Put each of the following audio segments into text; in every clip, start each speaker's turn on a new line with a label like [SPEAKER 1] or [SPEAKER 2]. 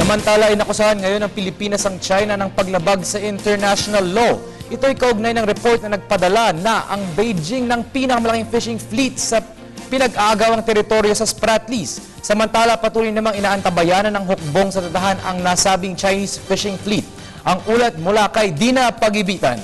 [SPEAKER 1] Samantala, inakusahan ngayon ng Pilipinas ang China ng paglabag sa international law. Ito ay kaugnay ng report na nagpadala na ang Beijing ng pinakamalaking fishing fleet sa pinag-aagawang teritoryo sa Spratlys. Samantala, patuloy namang inaantabayanan ng hukbong sa tatahan ang nasabing Chinese fishing fleet. Ang ulat mula kay Dina Pagibitan.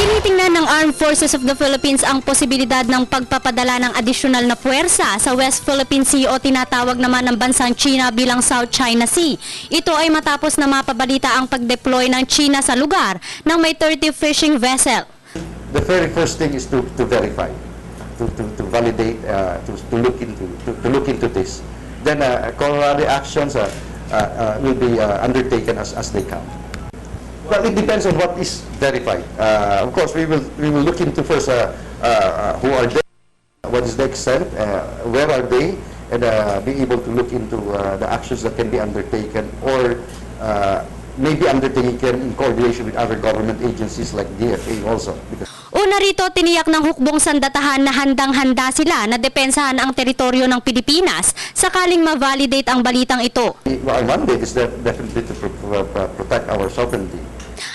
[SPEAKER 2] Tinitingnan ng Armed Forces of the Philippines ang posibilidad ng pagpapadala ng adisyonal na puwersa sa West Philippine Sea o tinatawag naman ng bansang China bilang South China Sea. Ito ay matapos na mapabalita ang pag-deploy ng China sa lugar ng may 30 fishing vessel.
[SPEAKER 3] The very first thing is to verify, to validate, to look into this. Then corollary actions will be undertaken as they come. Well, it depends on what is verified. Of course, we will look into first who are they, what is the extent, where are they, and be able to look into the actions that can be undertaken or maybe undertaken in coordination with other government agencies like DFA also.
[SPEAKER 2] Una rito, tiniyak ng hukbong sandatahan na handang-handa sila na depensahan ang teritoryo ng Pilipinas sakaling ma-validate ang balitang ito.
[SPEAKER 3] Our mandate is definitely to protect our sovereignty.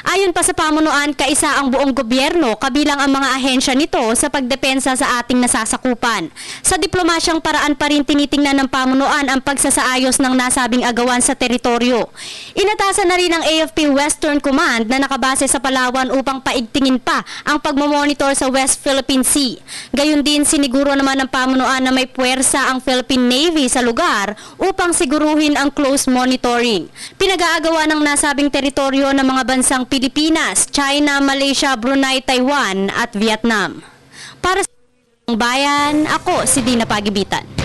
[SPEAKER 2] Ayon pa sa pamunuan, kaisa ang buong gobyerno kabilang ang mga ahensya nito sa pagdepensa sa ating nasasakupan. Sa diplomasyang paraan pa rin tinitingnan ng pamunuan ang pagsasaayos ng nasabing agawan sa teritoryo. Inatasan na rin ng AFP Western Command na nakabase sa Palawan upang paigtingin pa ang pagmamonitor sa West Philippine Sea. Gayun din, siniguro naman ng pamunuan na may puwersa ang Philippine Navy sa lugar upang siguruhin ang close monitoring. Pinag-aagawa ng nasabing teritoryo ng mga bansang Pilipinas, China, Malaysia, Brunei, Taiwan at Vietnam. Para sa Bayan, ako si Dina Pagibitan.